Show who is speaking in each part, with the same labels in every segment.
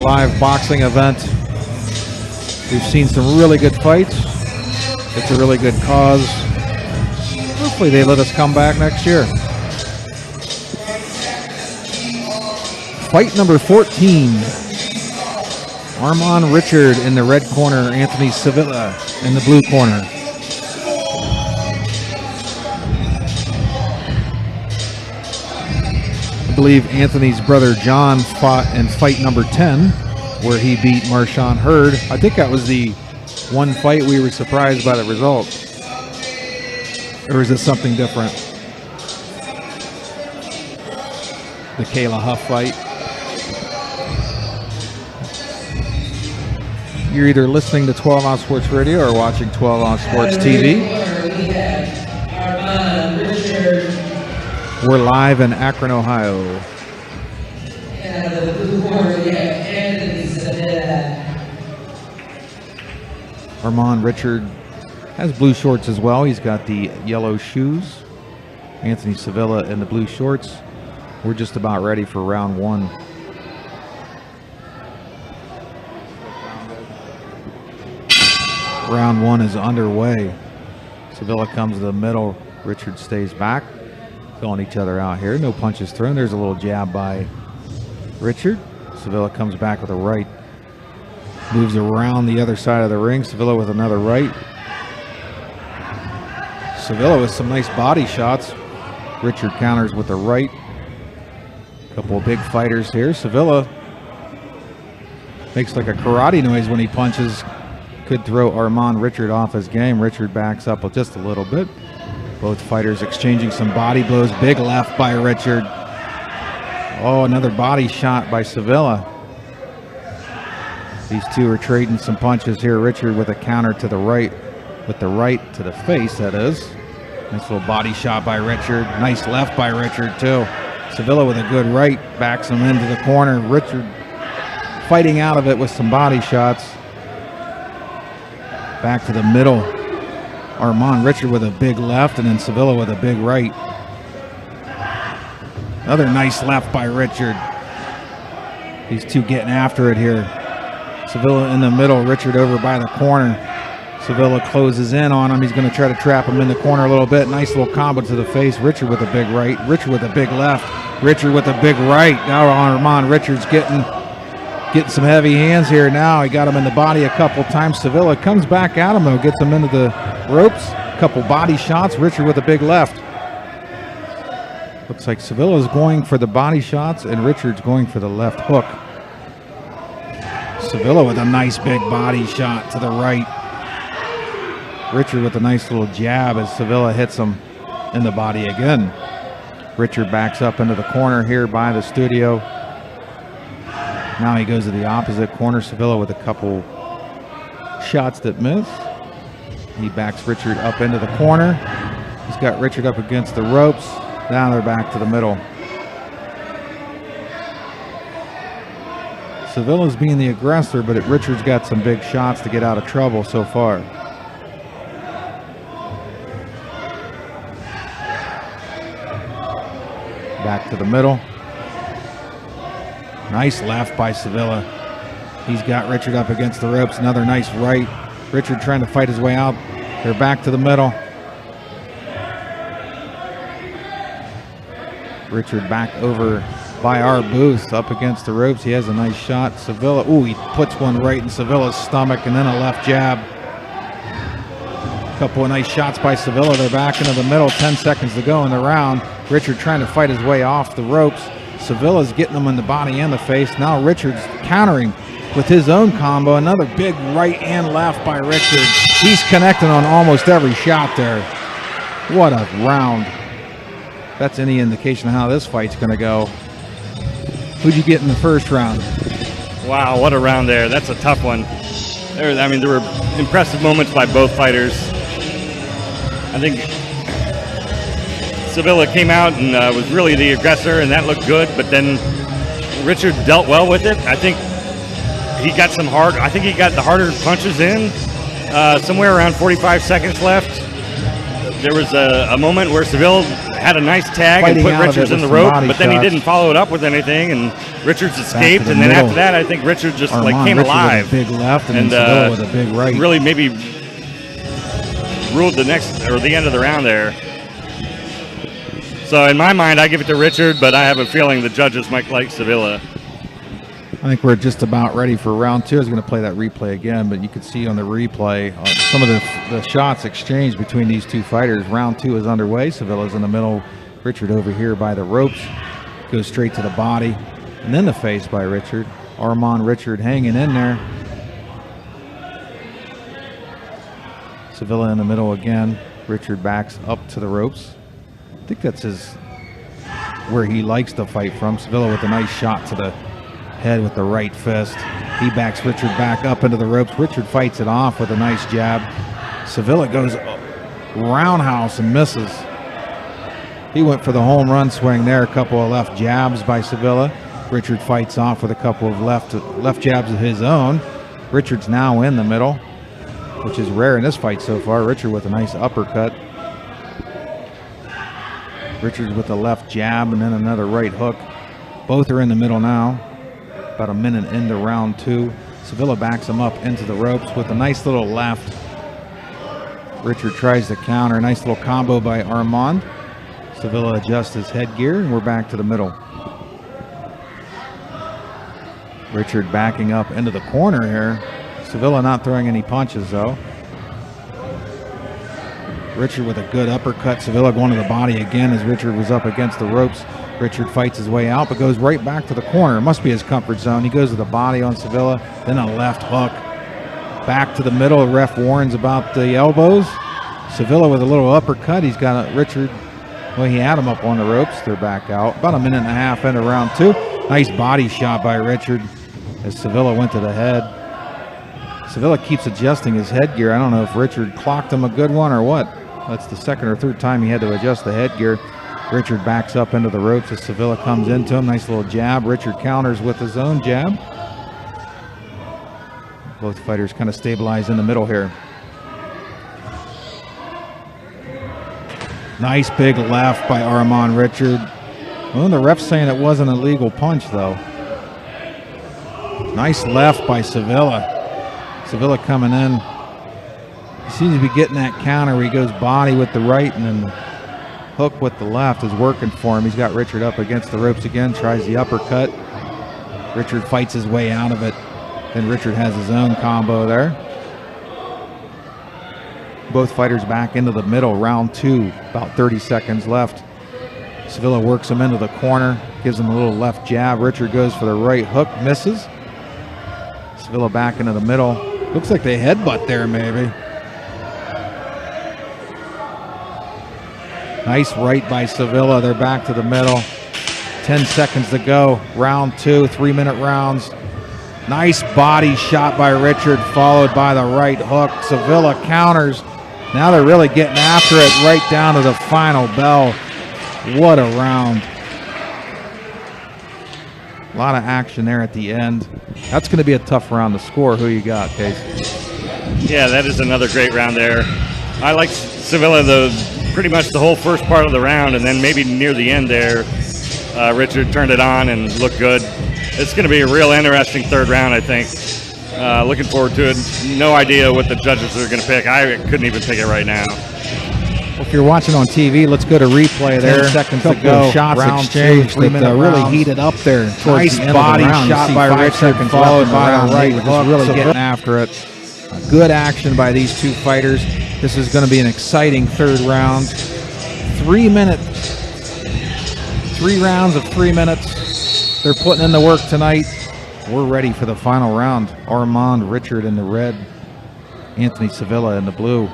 Speaker 1: Live boxing event. We've seen some really good fights. It's a really good cause. Hopefully they let us come back next year. Fight number 14. Armand Richard in the red corner, Anthony Sevilla in the blue corner. I believe Anthony's brother John fought in fight number 10, where he beat Marshawn Hurd. I think that was the one fight we were surprised by the result. Or is it something different? The Kayla Huff fight. You're either listening to 12 Ounce Sports Radio or watching 12 Ounce Sports TV. We're live in Akron, Ohio. Armand Richard has blue shorts as well. He's got the yellow shoes. Anthony Sevilla in the blue shorts. We're just about ready for round one. Round one is underway. Sevilla comes to the middle. Richard stays back. Filling each other out here. No punches thrown. There's a little jab by Richard. Sevilla comes back with a right. Moves around the other side of the ring. Sevilla with another right. Sevilla with some nice body shots. Richard counters with the right. Couple of big fighters here. Sevilla makes like a karate noise when he punches. Could throw Armand Richard off his game. Richard backs up with just a little bit. Both fighters exchanging some body blows. Big left by Richard. Oh, another body shot by Sevilla. These two are trading some punches here. Richard with a counter to the right. With the right to the face, that is. Nice little body shot by Richard. Nice left by Richard, too. Sevilla with a good right. Backs him into the corner. Richard fighting out of it with some body shots. Back to the middle. Armand Richard with a big left, and then Sevilla with a big right. Another nice left by Richard. These two getting after it here. Sevilla in the middle, Richard over by the corner. Sevilla closes in on him. He's going to try to trap him in the corner a little bit. Nice little combo to the face. Richard with a big right. Richard with a big left. Richard with a big right. Now Armand Richard's getting some heavy hands here now. He got him in the body a couple times. Sevilla comes back at him, though. Gets him into the ropes. A couple body shots. Richard with a big left. Looks like Sevilla's going for the body shots, and Richard's going for the left hook. Sevilla with a nice big body shot to the right. Richard with a nice little jab as Sevilla hits him in the body again. Richard backs up into the corner here by the studio. Now he goes to the opposite corner. Sevilla with a couple shots that miss. He backs Richard up into the corner. He's got Richard up against the ropes. Now they're back to the middle. Sevilla's being the aggressor, but Richard's got some big shots to get out of trouble so far. Back to the middle. Nice left by Sevilla. He's got Richard up against the ropes. Another nice right. Richard trying to fight his way out. They're back to the middle. Richard back over by our booth up against the ropes. He has a nice shot. Sevilla, ooh, he puts one right in Sevilla's stomach and then a left jab. A couple of nice shots by Sevilla. They're back into the middle. 10 seconds to go in the round. Richard trying to fight his way off the ropes. Sevilla's getting him in the body and the face. Now Richard's countering with his own combo. Another big right and left by Richard. He's connecting on almost every shot there. What a round. That's any indication of how this fight's going to go. Who'd you get in the first round?
Speaker 2: Wow, what a round there. That's a tough one. There were impressive moments by both fighters. I think Sevilla came out and was really the aggressor, and that looked good, but then Richard dealt well with it. I think he got the harder punches in. Somewhere around 45 seconds left. There was a moment where Seville had a nice tag
Speaker 1: Fighting
Speaker 2: and put
Speaker 1: out of
Speaker 2: Richards
Speaker 1: it
Speaker 2: in the
Speaker 1: with some
Speaker 2: rope,
Speaker 1: body
Speaker 2: but then he
Speaker 1: shots.
Speaker 2: didn't follow it up with anything, and Richards escaped.
Speaker 1: the
Speaker 2: And then
Speaker 1: middle.
Speaker 2: after that, I think Richards just like
Speaker 1: Armand
Speaker 2: came
Speaker 1: Richard
Speaker 2: alive.
Speaker 1: with a big left, and then Sevilla with a big right.
Speaker 2: Really, maybe ruled the next or the end of the round there. So in my mind, I give it to Richard, but I have a feeling the judges might like Sevilla.
Speaker 1: I think we're just about ready for round 2. I was going to play that replay again, but you could see on the replay some of the shots exchanged between these two fighters. Round 2 is underway. Sevilla's in the middle. Richard over here by the ropes. Goes straight to the body and then the face by Richard. Armand Richard hanging in there. Sevilla in the middle again. Richard backs up to the ropes. I think that's where he likes to fight from. Sevilla with a nice shot to the head with the right fist. He backs Richard back up into the ropes. Richard fights it off with a nice jab. Sevilla goes roundhouse and misses. He went for the home run swing there. A couple of left jabs by Sevilla. Richard fights off with a couple of left jabs of his own. Richard's now in the middle, which is rare in this fight so far. Richard with a nice uppercut. Richard with a left jab and then another right hook. Both are in the middle now. About a minute into round 2. Sevilla backs him up into the ropes with a nice little left. Richard tries to counter. Nice little combo by Armand. Sevilla adjusts his headgear, and we're back to the middle. Richard backing up into the corner here. Sevilla not throwing any punches, though. Richard with a good uppercut. Sevilla going to the body again as Richard was up against the ropes. Richard fights his way out, but goes right back to the corner. It must be his comfort zone. He goes to the body on Sevilla, then a left hook. Back to the middle. The ref warns about the elbows. Sevilla with a little uppercut. He's got Richard. Well, he had him up on the ropes. They're back out. About a minute and a half into round 2. Nice body shot by Richard as Sevilla went to the head. Sevilla keeps adjusting his headgear. I don't know if Richard clocked him a good one or what. That's the second or third time he had to adjust the headgear. Richard backs up into the ropes as Sevilla comes into him. Nice little jab. Richard counters with his own jab. Both fighters kind of stabilize in the middle here. Nice big left by Armand Richard. Well, the ref's saying it wasn't a legal punch, though. Nice left by Sevilla. Sevilla coming in. He seems to be getting that counter where he goes body with the right and then hook with the left is working for him. He's got Richard up against the ropes again, tries the uppercut. Richard fights his way out of it. Then Richard has his own combo there. Both fighters back into the middle, round 2, about 30 seconds left. Sevilla works him into the corner, gives him a little left jab. Richard goes for the right hook, misses. Sevilla back into the middle. Looks like they headbutt there, maybe. Nice right by Sevilla. They're back to the middle. 10 seconds to go. Round 2, 3-minute rounds. Nice body shot by Richard, followed by the right hook. Sevilla counters. Now they're really getting after it right down to the final bell. What a round. A lot of action there at the end. That's going to be a tough round to score. Who you got, Casey?
Speaker 2: Yeah, that is another great round there. I like Sevilla pretty much the whole first part of the round, and then maybe near the end there, Richard turned it on and looked good. It's going to be a real interesting third round, I think. Looking forward to it. No idea what the judges are going to pick. I couldn't even pick it right now.
Speaker 1: Well, if you're watching on TV, let's go to replay there. 10 seconds to go. Shots
Speaker 3: round
Speaker 1: exchanged.
Speaker 3: 2, 3-minute
Speaker 1: really
Speaker 3: rounds.
Speaker 1: heated up there.
Speaker 3: Towards the end of the
Speaker 1: body
Speaker 3: round, you
Speaker 1: shot
Speaker 3: see
Speaker 1: by
Speaker 3: 5
Speaker 1: Richard,
Speaker 3: seconds
Speaker 1: followed
Speaker 3: left in the
Speaker 1: by
Speaker 3: round.
Speaker 1: the right
Speaker 3: They were
Speaker 1: hook.
Speaker 3: just really
Speaker 1: Getting after it. Good action by these two fighters. This is going to be an exciting third round. 3 rounds of 3 minutes. They're putting in the work tonight. We're ready for the final round. Armand Richard in the red. Anthony Sevilla in the blue.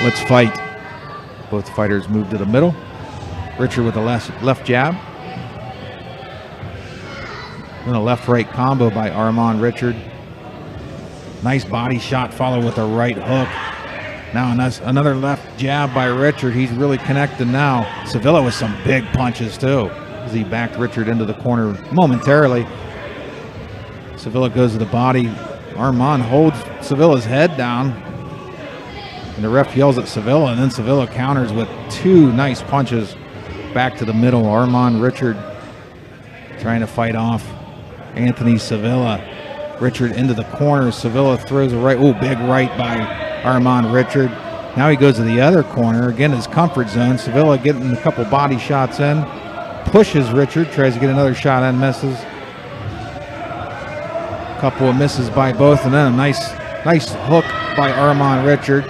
Speaker 1: Let's fight. Both fighters move to the middle. Richard with a left jab. Then a left-right combo by Armand Richard. Nice body shot followed with a right hook. Now another left jab by Richard. He's really connected now. Sevilla with some big punches too, as he backed Richard into the corner momentarily. Sevilla goes to the body. Armand holds Sevilla's head down. And the ref yells at Sevilla, and then Sevilla counters with 2 nice punches back to the middle. Armand Richard trying to fight off Anthony Sevilla. Richard into the corner. Sevilla throws a right. Oh, big right by Armand Richard. Now he goes to the other corner. Again, his comfort zone. Sevilla getting a couple body shots in. Pushes Richard. Tries to get another shot in. Misses. Couple of misses by both. And then a nice hook by Armand Richard.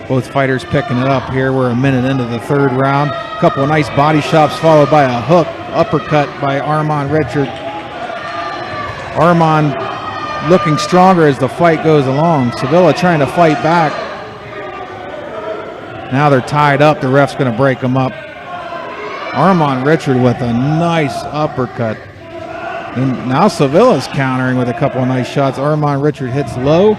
Speaker 1: Both fighters picking it up here. We're a minute into the 3rd round. A couple of nice body shots followed by a hook, uppercut by Armand Richard. Armand looking stronger as the fight goes along. Sevilla trying to fight back. Now they're tied up. The ref's going to break them up. Armand Richard with a nice uppercut. And now Sevilla's countering with a couple of nice shots. Armand Richard hits low.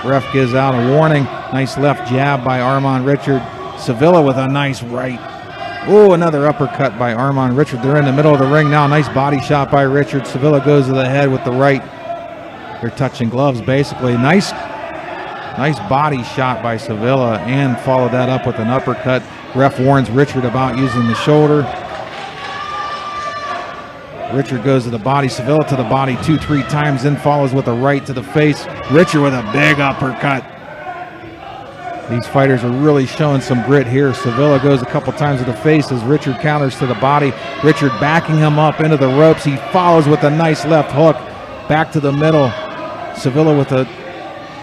Speaker 1: Ref gives out a warning. Nice left jab by Armand Richard. Sevilla with a nice right. Oh, another uppercut by Armand Richard. They're in the middle of the ring now. Nice body shot by Richard. Sevilla goes to the head with the right. They're touching gloves basically. Nice body shot by Sevilla and followed that up with an uppercut. Ref warns Richard about using the shoulder. Richard goes to the body. Sevilla to the body 2-3 times, then follows with a right to the face. Richard with a big uppercut. These fighters are really showing some grit here. Sevilla goes a couple times to the face as Richard counters to the body. Richard backing him up into the ropes. He follows with a nice left hook. Back to the middle. Sevilla with a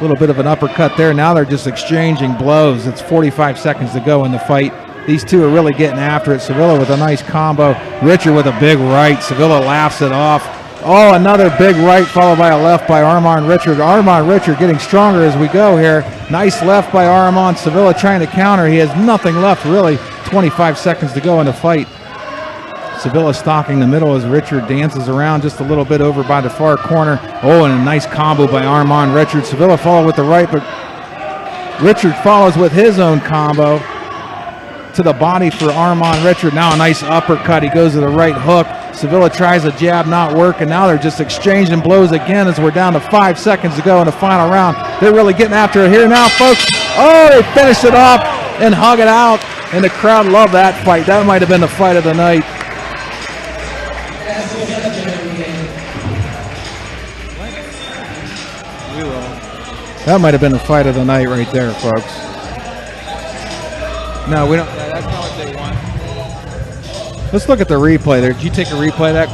Speaker 1: little bit of an uppercut there. Now they're just exchanging blows. It's 45 seconds to go in the fight. These two are really getting after it. Sevilla with a nice combo. Richard with a big right. Sevilla laughs it off. Oh, another big right followed by a left by Armand Richard. Armand Richard getting stronger as we go here. Nice left by Armand. Sevilla trying to counter. He has nothing left really. 25 seconds to go in the fight. Sevilla stalking the middle as Richard dances around just a little bit over by the far corner. Oh, and a nice combo by Armand Richard. Sevilla followed with the right, but Richard follows with his own combo to the body for Armand Richard. Now a nice uppercut. He goes to the right hook. Sevilla tries a jab, not working. Now they're just exchanging blows again as we're down to 5 seconds to go in the final round. They're really getting after it here now, folks. Oh, they finished it off and hug it out, and the crowd loved that fight. That might have been the fight of the night. That might have been the fight of the night right there, folks. No, we don't. That's not what they want. Let's look at the replay there. Did you take a replay that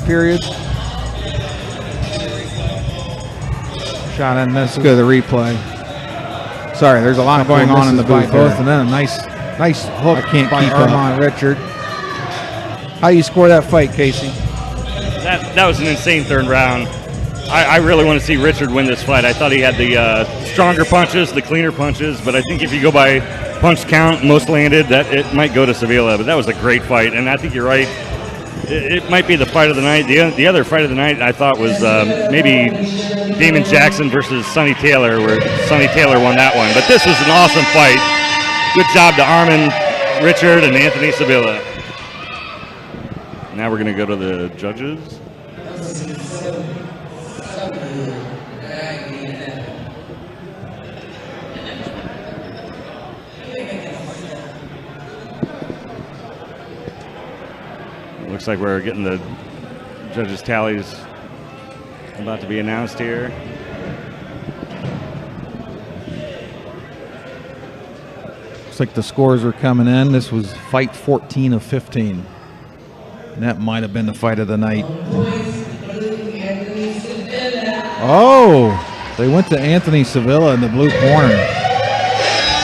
Speaker 1: period? Shot and miss. Let's go to the replay. Sorry, there's a lot going on in the booth. Both, and then a nice hook. I can't keep Armand Richard. How do you score that fight, Casey?
Speaker 2: That was an insane 3rd round. I really want to see Richard win this fight. I thought he had the stronger punches, the cleaner punches, but I think if you go by punch count, most landed, that it might go to Sevilla. But that was a great fight, and I think you're right. It might be the fight of the night. The other fight of the night I thought was maybe Damon Jackson versus Sonny Taylor, where Sonny Taylor won that one. But this was an awesome fight. Good job to Armand Richard and Anthony Sevilla. Now we're going to go to the judges. Looks like we're getting the judges' tallies about to be announced here.
Speaker 1: Looks like the scores are coming in. This was fight 14 of 15. And that might have been the fight of the night. Oh, they went to Anthony Sevilla in the blue corner.